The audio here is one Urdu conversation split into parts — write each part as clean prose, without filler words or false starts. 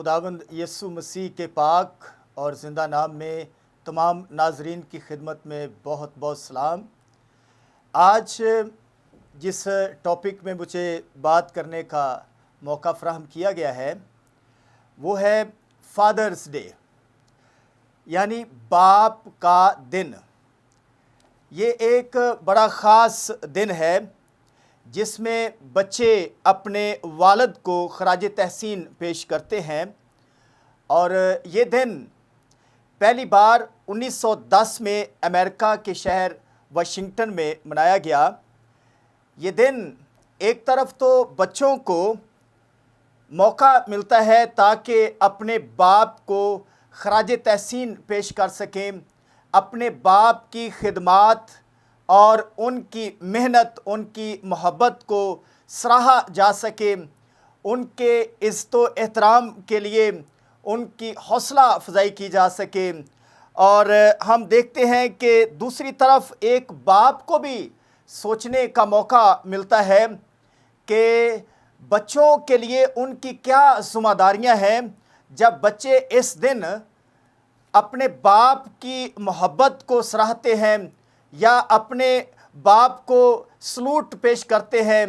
خداوند یسوع مسیح کے پاک اور زندہ نام میں تمام ناظرین کی خدمت میں بہت بہت سلام۔ آج جس ٹاپک میں مجھے بات کرنے کا موقع فراہم کیا گیا ہے وہ ہے فادرز ڈے، یعنی باپ کا دن۔ یہ ایک بڑا خاص دن ہے جس میں بچے اپنے والد کو خراج تحسین پیش کرتے ہیں، اور یہ دن پہلی بار 1910 میں امریکہ کے شہر واشنگٹن میں منایا گیا۔ یہ دن ایک طرف تو بچوں کو موقع ملتا ہے تاکہ اپنے باپ کو خراج تحسین پیش کر سکیں، اپنے باپ کی خدمات اور ان کی محنت، ان کی محبت کو سراہا جا سکے، ان کے عزت و احترام کے لیے ان کی حوصلہ افزائی کی جا سکے۔ اور ہم دیکھتے ہیں کہ دوسری طرف ایک باپ کو بھی سوچنے کا موقع ملتا ہے کہ بچوں کے لیے ان کی کیا ذمہ داریاں ہیں جب بچے اس دن اپنے باپ کی محبت کو سراہتے ہیں یا اپنے باپ کو سلوٹ پیش کرتے ہیں،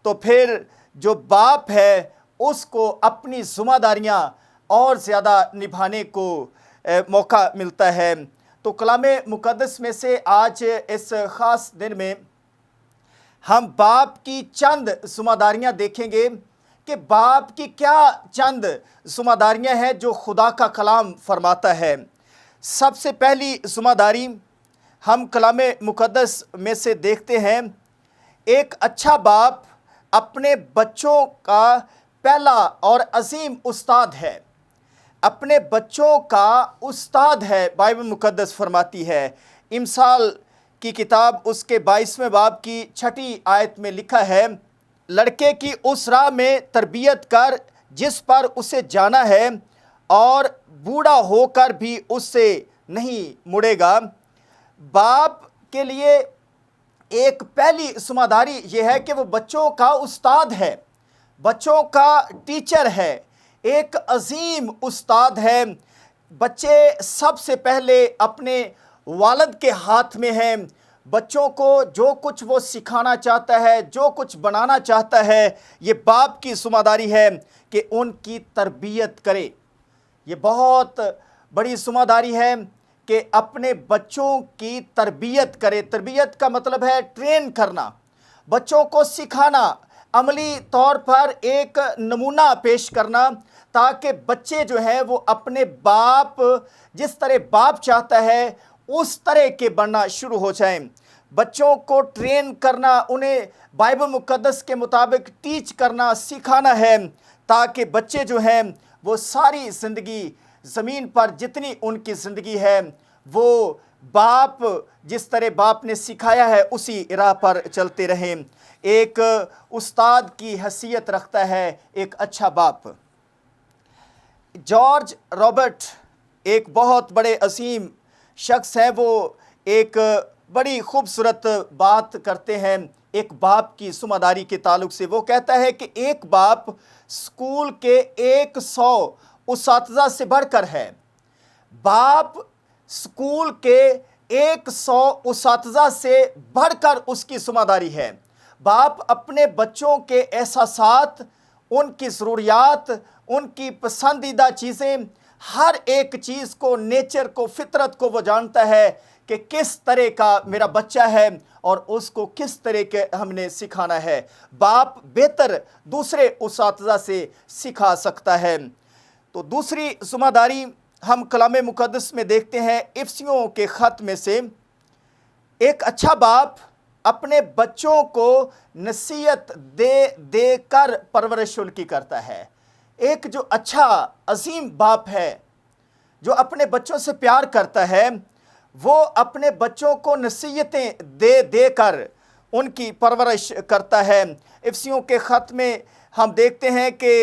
تو پھر جو باپ ہے اس کو اپنی ذمہ داریاں اور زیادہ نبھانے کو موقع ملتا ہے۔ تو کلام مقدس میں سے آج اس خاص دن میں ہم باپ کی چند ذمہ داریاں دیکھیں گے کہ باپ کی کیا چند ذمہ داریاں ہیں جو خدا کا کلام فرماتا ہے۔ سب سے پہلی ذمہ داری ہم کلام مقدس میں سے دیکھتے ہیں، ایک اچھا باپ اپنے بچوں کا پہلا اور عظیم استاد ہے، اپنے بچوں کا استاد ہے۔ بائبل مقدس فرماتی ہے، امثال کی کتاب اس کے 22ویں باب کی 6 آیت میں لکھا ہے، لڑکے کی اس راہ میں تربیت کر جس پر اسے جانا ہے، اور بوڑھا ہو کر بھی اس سے نہیں مڑے گا۔ باپ کے لیے ایک پہلی ذمہ داری یہ ہے کہ وہ بچوں کا استاد ہے، بچوں کا ٹیچر ہے، ایک عظیم استاد ہے۔ بچے سب سے پہلے اپنے والد کے ہاتھ میں ہیں۔ بچوں کو جو کچھ وہ سکھانا چاہتا ہے، جو کچھ بنانا چاہتا ہے، یہ باپ کی ذمہ داری ہے کہ ان کی تربیت کرے۔ یہ بہت بڑی ذمہ داری ہے کہ اپنے بچوں کی تربیت کرے۔ تربیت کا مطلب ہے ٹرین کرنا، بچوں کو سکھانا، عملی طور پر ایک نمونہ پیش کرنا، تاکہ بچے جو ہیں وہ اپنے باپ، جس طرح باپ چاہتا ہے اس طرح کے بننا شروع ہو جائیں۔ بچوں کو ٹرین کرنا، انہیں بائبل مقدس کے مطابق ٹیچ کرنا، سکھانا ہے، تاکہ بچے جو ہیں وہ ساری زندگی زمین پر جتنی ان کی زندگی ہے وہ باپ جس طرح باپ نے سکھایا ہے اسی راہ پر چلتے رہیں۔ ایک استاد کی حیثیت رکھتا ہے ایک اچھا باپ۔ جارج رابرٹ ایک بہت بڑے عظیم شخص ہیں، وہ ایک بڑی خوبصورت بات کرتے ہیں ایک باپ کی ذمہ داری کے تعلق سے۔ وہ کہتا ہے کہ ایک باپ اسکول کے 100 اساتذہ سے بڑھ کر ہے۔ باپ اسکول کے 100 اساتذہ سے بڑھ کر اس کی ذمہ داری ہے۔ باپ اپنے بچوں کے احساسات، ان کی ضروریات، ان کی پسندیدہ چیزیں، ہر ایک چیز کو، نیچر کو، فطرت کو وہ جانتا ہے کہ کس طرح کا میرا بچہ ہے اور اس کو کس طرح کے ہم نے سکھانا ہے۔ باپ بہتر دوسرے اساتذہ سے سکھا سکتا ہے۔ تو دوسری ذمہ داری ہم کلام مقدس میں دیکھتے ہیں، افسیوں کے خط میں سے، ایک اچھا باپ اپنے بچوں کو نصیحت دے دے کر پرورش ان کی کرتا ہے۔ ایک جو اچھا عظیم باپ ہے جو اپنے بچوں سے پیار کرتا ہے، وہ اپنے بچوں کو نصیحتیں دے دے کر ان کی پرورش کرتا ہے۔ افسیوں کے خط میں ہم دیکھتے ہیں کہ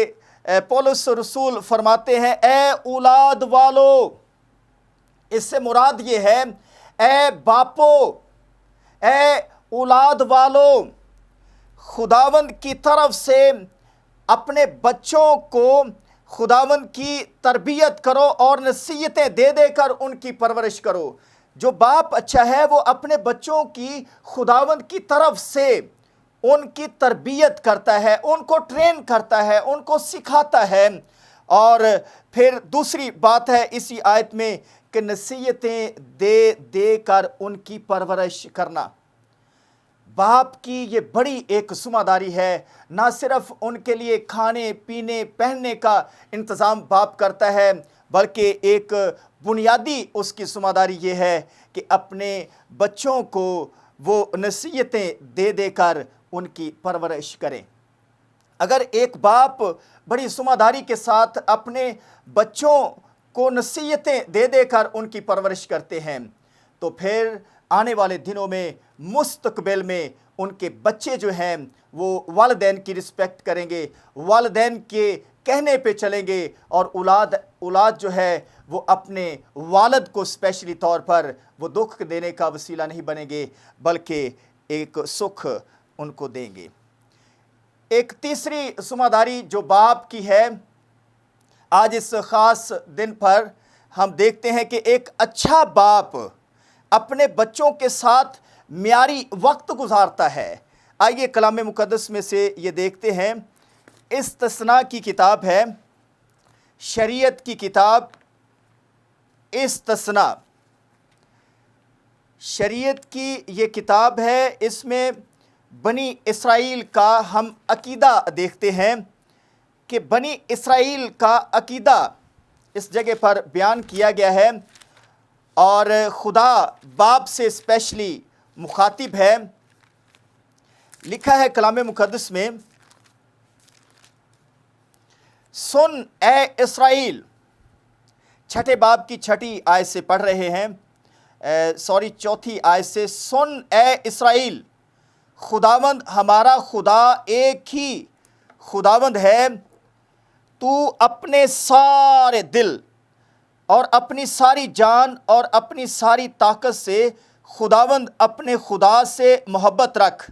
پولس رسول فرماتے ہیں، اے اولاد والو، اس سے مراد یہ ہے اے باپو، اے اولاد والو، خداوند کی طرف سے اپنے بچوں کو خداوند کی تربیت کرو اور نصیحتیں دے دے کر ان کی پرورش کرو۔ جو باپ اچھا ہے وہ اپنے بچوں کی خداوند کی طرف سے ان کی تربیت کرتا ہے، ان کو ٹرین کرتا ہے، ان کو سکھاتا ہے۔ اور پھر دوسری بات ہے اسی آیت میں کہ نصیحتیں دے دے کر ان کی پرورش کرنا۔ باپ کی یہ بڑی ایک ذمہ داری ہے، نہ صرف ان کے لیے کھانے پینے پہننے کا انتظام باپ کرتا ہے، بلکہ ایک بنیادی اس کی ذمہ داری یہ ہے کہ اپنے بچوں کو وہ نصیحتیں دے دے کر ان کی پرورش کریں۔ اگر ایک باپ بڑی ذمہ داری کے ساتھ اپنے بچوں کو نصیحتیں دے دے کر ان کی پرورش کرتے ہیں تو پھر آنے والے دنوں میں مستقبل میں ان کے بچے جو ہیں وہ والدین کی رسپیکٹ کریں گے، والدین کے کہنے پہ چلیں گے، اور اولاد جو ہے وہ اپنے والد کو اسپیشلی طور پر وہ دکھ دینے کا وسیلہ نہیں بنیں گے بلکہ ایک سکھ ان کو دیں گے۔ ایک تیسری ذمہ داری جو باپ کی ہے، آج اس خاص دن پر ہم دیکھتے ہیں کہ ایک اچھا باپ اپنے بچوں کے ساتھ معیاری وقت گزارتا ہے۔ آئیے کلام مقدس میں سے یہ دیکھتے ہیں، استثناء کی کتاب ہے، شریعت کی کتاب استثناء، شریعت کی یہ کتاب ہے۔ اس میں بنی اسرائیل کا ہم عقیدہ دیکھتے ہیں کہ بنی اسرائیل کا عقیدہ اس جگہ پر بیان کیا گیا ہے، اور خدا باپ سے اسپیشلی مخاطب ہے۔ لکھا ہے کلام مقدس میں، سن اے اسرائیل، چھٹے باب کی چھٹی آیت سے پڑھ رہے ہیں، چوتھی آیت سے، سن اے اسرائیل، خداوند ہمارا خدا ایک ہی خداوند ہے، تو اپنے سارے دل اور اپنی ساری جان اور اپنی ساری طاقت سے خداوند اپنے خدا سے محبت رکھ،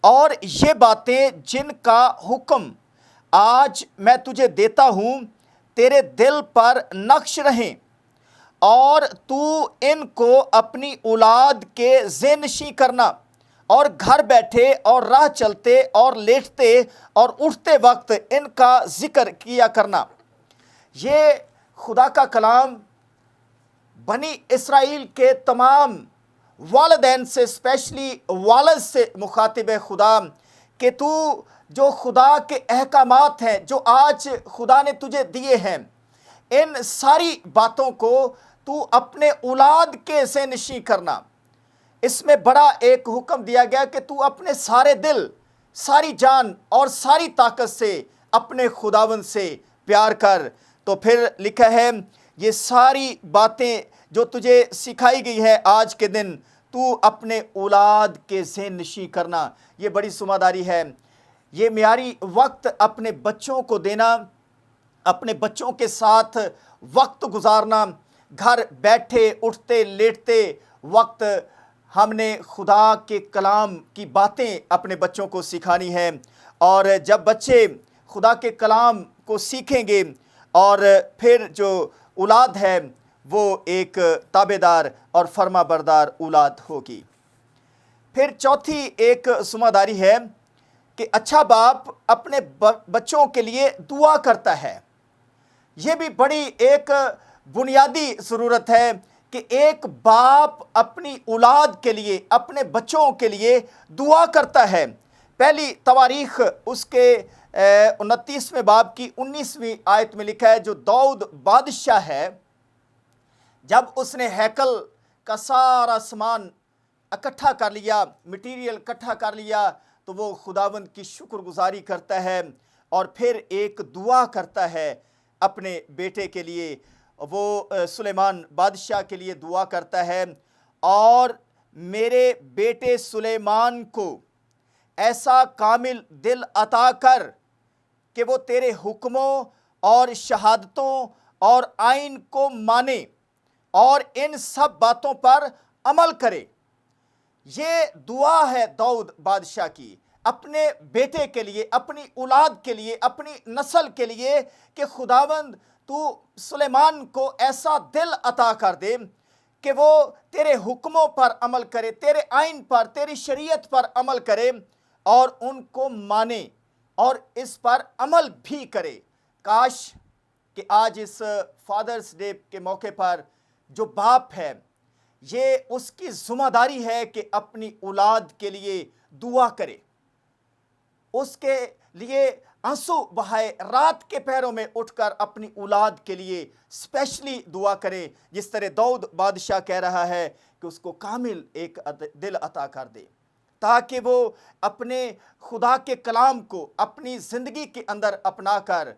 اور یہ باتیں جن کا حکم آج میں تجھے دیتا ہوں تیرے دل پر نقش رہیں، اور تو ان کو اپنی اولاد کے ذہن نشیں کرنا، اور گھر بیٹھے اور راہ چلتے اور لیٹتے اور اٹھتے وقت ان کا ذکر کیا کرنا۔ یہ خدا کا کلام بنی اسرائیل کے تمام والدین سے، اسپیشلی والد سے مخاطب ہے خدا، کہ تو جو خدا کے احکامات ہیں جو آج خدا نے تجھے دیے ہیں، ان ساری باتوں کو تو اپنے اولاد کے ذہن نشیں کرنا۔ اس میں بڑا ایک حکم دیا گیا کہ تو اپنے سارے دل، ساری جان اور ساری طاقت سے اپنے خداوند سے پیار کر۔ تو پھر لکھا ہے، یہ ساری باتیں جو تجھے سکھائی گئی ہے آج کے دن، تو اپنے اولاد کے ذہن نشیں کرنا۔ یہ بڑی ذمہ داری ہے، یہ معیاری وقت اپنے بچوں کو دینا، اپنے بچوں کے ساتھ وقت گزارنا، گھر بیٹھے اٹھتے لیٹتے وقت ہم نے خدا کے کلام کی باتیں اپنے بچوں کو سکھانی ہے۔ اور جب بچے خدا کے کلام کو سیکھیں گے اور پھر جو اولاد ہے وہ ایک تابعدار اور فرما بردار اولاد ہوگی۔ پھر چوتھی ایک ذمہ داری ہے کہ اچھا باپ اپنے بچوں کے لیے دعا کرتا ہے۔ یہ بھی بڑی ایک بنیادی ضرورت ہے کہ ایک باپ اپنی اولاد کے لیے، اپنے بچوں کے لیے دعا کرتا ہے۔ پہلی تواریخ اس کے 29ویں باب کی 19ویں آیت میں لکھا ہے، جو داؤد بادشاہ ہے، جب اس نے ہیکل کا سارا سامان اکٹھا کر لیا، مٹیریل اکٹھا کر لیا، تو وہ خداوند کی شکر گزاری کرتا ہے اور پھر ایک دعا کرتا ہے اپنے بیٹے کے لیے۔ وہ سلیمان بادشاہ کے لیے دعا کرتا ہے، اور میرے بیٹے سلیمان کو ایسا کامل دل عطا کر کہ وہ تیرے حکموں اور شہادتوں اور آئین کو مانے اور ان سب باتوں پر عمل کرے۔ یہ دعا ہے داؤد بادشاہ کی۔ اپنے بیٹے کے لیے، اپنی اولاد کے لیے، اپنی نسل کے لیے کہ خداوند تو سلیمان کو ایسا دل عطا کر دے کہ وہ تیرے حکموں پر عمل کرے، تیرے آئین پر، تیری شریعت پر عمل کرے اور ان کو مانے اور اس پر عمل بھی کرے۔ کاش کہ آج اس فادرز ڈے کے موقع پر جو باپ ہے، یہ اس کی ذمہ داری ہے کہ اپنی اولاد کے لیے دعا کرے، اس کے لیے آنسو بہائے، رات کے پہروں میں اٹھ کر اپنی اولاد کے لیے اسپیشلی دعا کرے، جس طرح داؤد بادشاہ کہہ رہا ہے کہ اس کو کامل ایک دل عطا کر دے تاکہ وہ اپنے خدا کے کلام کو اپنی زندگی کے اندر اپنا کر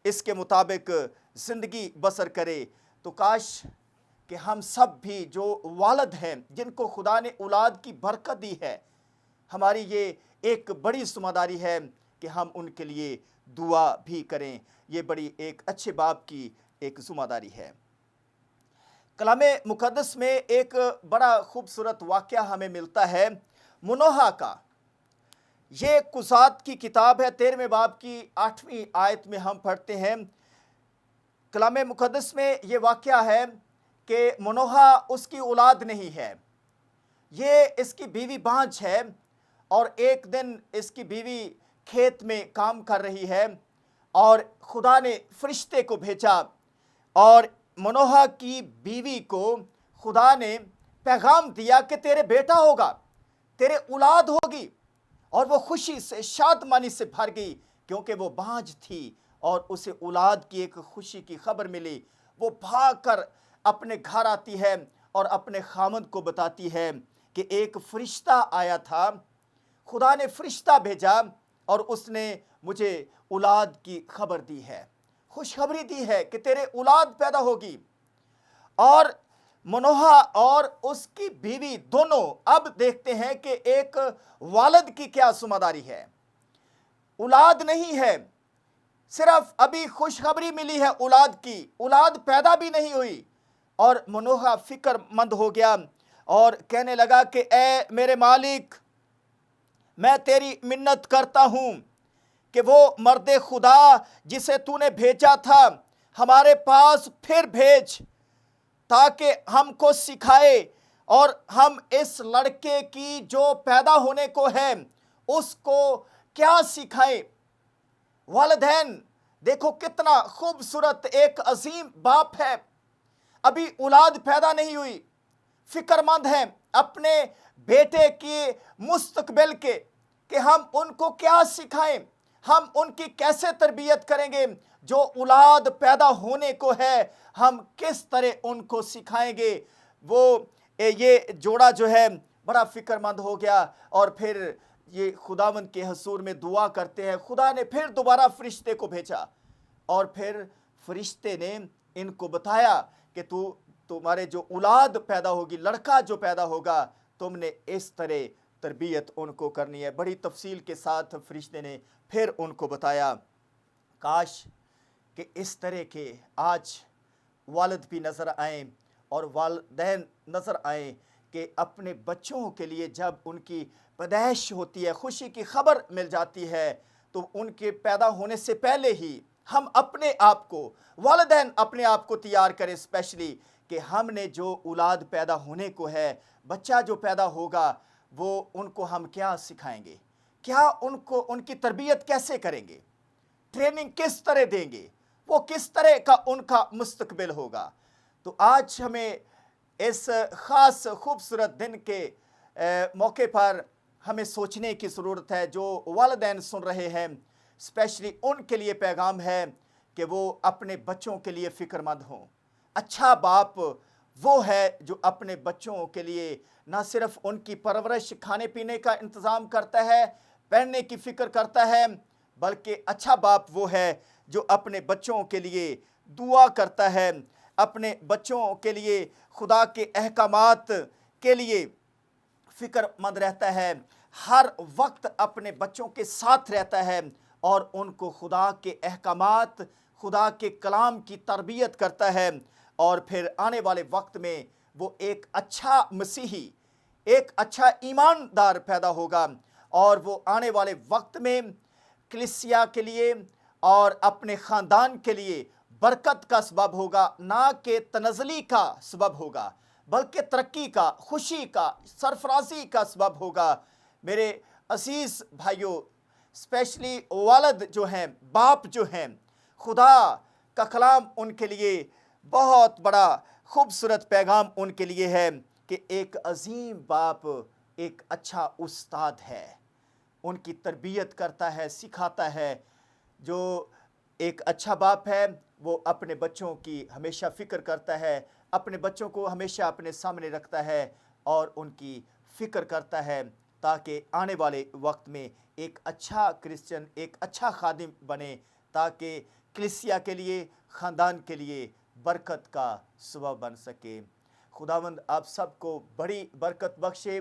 اس کے مطابق زندگی بسر کرے۔ تو کاش کہ ہم سب بھی جو والد ہیں، جن کو خدا نے اولاد کی برکت دی ہے، ہماری یہ ایک بڑی ذمہ داری ہے کہ ہم ان کے لیے دعا بھی کریں۔ یہ بڑی ایک اچھے باپ کی ایک ذمہ داری ہے۔ کلام مقدس میں ایک بڑا خوبصورت واقعہ ہمیں ملتا ہے منوح کا۔ یہ قضات کی کتاب ہے، 13ویں باب کی 8ویں آیت میں ہم پڑھتے ہیں۔ کلام مقدس میں یہ واقعہ ہے کہ منوح اس کی اولاد نہیں ہے، یہ اس کی بیوی بانجھ ہے، اور ایک دن اس کی بیوی کھیت میں کام کر رہی ہے اور خدا نے فرشتے کو بھیجا اور منوح کی بیوی کو خدا نے پیغام دیا کہ تیرے بیٹا ہوگا، تیرے اولاد ہوگی، اور وہ خوشی سے، شادمانی سے بھر گئی کیونکہ وہ بانجھ تھی اور اسے اولاد کی ایک خوشی کی خبر ملی۔ وہ بھاگ کر اپنے گھر آتی ہے اور اپنے خامند کو بتاتی ہے کہ ایک فرشتہ آیا تھا، خدا نے فرشتہ بھیجا اور اس نے مجھے اولاد کی خبر دی ہے، خوشخبری دی ہے کہ تیرے اولاد پیدا ہوگی۔ اور منوح اور اس کی بیوی دونوں اب دیکھتے ہیں کہ ایک والد کی کیا ذمہ داری ہے۔ اولاد نہیں ہے، صرف ابھی خوشخبری ملی ہے اولاد کی، اولاد پیدا بھی نہیں ہوئی، اور منوح فکر مند ہو گیا اور کہنے لگا کہ اے میرے مالک، میں تیری منت کرتا ہوں کہ وہ مرد خدا جسے تو نے بھیجا تھا ہمارے پاس پھر بھیج، تاکہ ہم کو سکھائے اور ہم اس لڑکے کی جو پیدا ہونے کو ہے اس کو کیا سکھائیں۔ والدین دیکھو کتنا خوبصورت ایک عظیم باپ ہے، ابھی اولاد پیدا نہیں ہوئی، فکر مند ہیں اپنے بیٹے کے مستقبل کے کہ ہم ان کو کیا سکھائیں، ہم ان کی کیسے تربیت کریں گے، جو اولاد پیدا ہونے کو ہے ہم کس طرح ان کو سکھائیں گے۔ وہ یہ جوڑا جو ہے بڑا فکر مند ہو گیا اور پھر یہ خداوند کے حضور میں دعا کرتے ہیں۔ خدا نے پھر دوبارہ فرشتے کو بھیجا اور پھر فرشتے نے ان کو بتایا کہ تمہارے جو اولاد پیدا ہوگی، لڑکا جو پیدا ہوگا، تم نے اس طرح تربیت ان کو کرنی ہے۔ بڑی تفصیل کے ساتھ فرشتے نے پھر ان کو بتایا۔ کاش کہ اس طرح کے آج والد بھی نظر آئیں اور والدین نظر آئیں کہ اپنے بچوں کے لیے جب ان کی پیدائش ہوتی ہے، خوشی کی خبر مل جاتی ہے، تو ان کے پیدا ہونے سے پہلے ہی ہم اپنے آپ کو، والدین اپنے آپ کو تیار کریں، اسپیشلی کہ ہم نے جو اولاد پیدا ہونے کو ہے، بچہ جو پیدا ہوگا، وہ ان کو ہم کیا سکھائیں گے، کیا ان کی تربیت کیسے کریں گے، ٹریننگ کس طرح دیں گے، وہ کس طرح کا ان کا مستقبل ہوگا۔ تو آج ہمیں اس خاص خوبصورت دن کے موقع پر ہمیں سوچنے کی ضرورت ہے۔ جو والدین سن رہے ہیں، اسپیشلی ان کے لیے پیغام ہے کہ وہ اپنے بچوں کے لیے فکر مند ہوں۔ اچھا باپ وہ ہے جو اپنے بچوں کے لیے نہ صرف ان کی پرورش، کھانے پینے کا انتظام کرتا ہے، پہننے کی فکر کرتا ہے، بلکہ اچھا باپ وہ ہے جو اپنے بچوں کے لیے دعا کرتا ہے، اپنے بچوں کے لیے خدا کے احکامات کے لیے فکر مند رہتا ہے، ہر وقت اپنے بچوں کے ساتھ رہتا ہے اور ان کو خدا کے احکامات، خدا کے کلام کی تربیت کرتا ہے، اور پھر آنے والے وقت میں وہ ایک اچھا مسیحی، ایک اچھا ایماندار پیدا ہوگا اور وہ آنے والے وقت میں کلیسیا کے لیے اور اپنے خاندان کے لیے برکت کا سبب ہوگا، نہ کہ تنزلی کا سبب ہوگا بلکہ ترقی کا، خوشی کا، سرفرازی کا سبب ہوگا۔ میرے عزیز بھائیوں، اسپیشلی والد جو ہیں، باپ جو ہیں، خدا کا کلام ان کے لیے بہت بڑا خوبصورت پیغام ان کے لیے ہے کہ ایک عظیم باپ ایک اچھا استاد ہے، ان کی تربیت کرتا ہے، سکھاتا ہے۔ جو ایک اچھا باپ ہے وہ اپنے بچوں کی ہمیشہ فکر کرتا ہے، اپنے بچوں کو ہمیشہ اپنے سامنے رکھتا ہے اور ان کی فکر کرتا ہے تاکہ آنے والے وقت میں ایک اچھا کرسچن، ایک اچھا خادم بنے، تاکہ کلیسیا کے لیے، خاندان کے لیے برکت کا سبب بن سکے۔ خداوند آپ سب کو بڑی برکت بخشے۔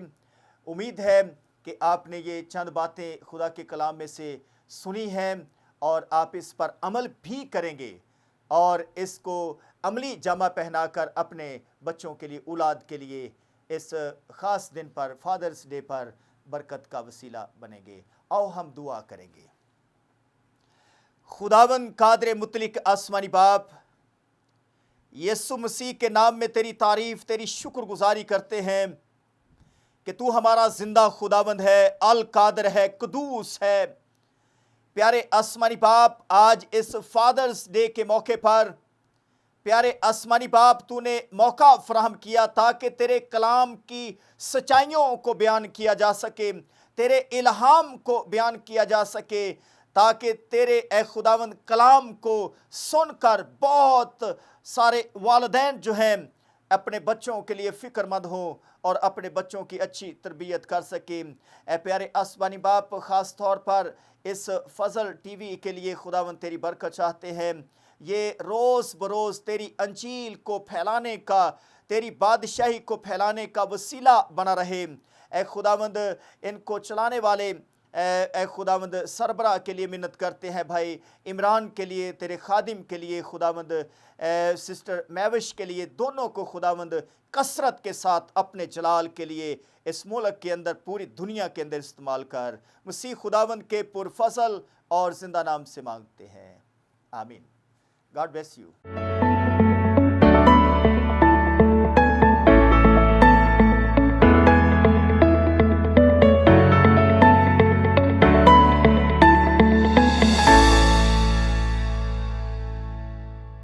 امید ہے کہ آپ نے یہ چند باتیں خدا کے کلام میں سے سنی ہیں اور آپ اس پر عمل بھی کریں گے اور اس کو عملی جامہ پہنا کر اپنے بچوں کے لیے، اولاد کے لیے اس خاص دن پر، فادرز ڈے پر برکت کا وسیلہ بنیں گے۔ آؤ ہم دعا کریں گے۔ خداوند قادر مطلق آسمانی باپ، یسوع مسیح کے نام میں تیری تعریف، تیری شکر گزاری کرتے ہیں کہ تو ہمارا زندہ خداوند ہے، القادر ہے، قدوس ہے۔ پیارے آسمانی باپ، آج اس فادرز ڈے کے موقع پر پیارے آسمانی باپ تو نے موقع فراہم کیا تاکہ تیرے کلام کی سچائیوں کو بیان کیا جا سکے، تیرے الہام کو بیان کیا جا سکے، تاکہ تیرے اے خداوند کلام کو سن کر بہت سارے والدین جو ہیں اپنے بچوں کے لیے فکر مند ہوں اور اپنے بچوں کی اچھی تربیت کر سکیں۔ اے پیارے آسمانی باپ، خاص طور پر اس فضل ٹی وی کے لیے خداوند تیری برکت چاہتے ہیں، یہ روز بروز تیری انجیل کو پھیلانے کا، تیری بادشاہی کو پھیلانے کا وسیلہ بنا رہے۔ اے خداوند ان کو چلانے والے اے خداوند سربراہ کے لیے منت کرتے ہیں، بھائی عمران کے لیے، تیرے خادم کے لیے، خداوند سسٹر میوش کے لیے، دونوں کو خداوند کثرت کے ساتھ اپنے جلال کے لیے اس ملک کے اندر، پوری دنیا کے اندر استعمال کر۔ مسیح خداوند کے پرفضل اور زندہ نام سے مانگتے ہیں، آمین۔ God bless you.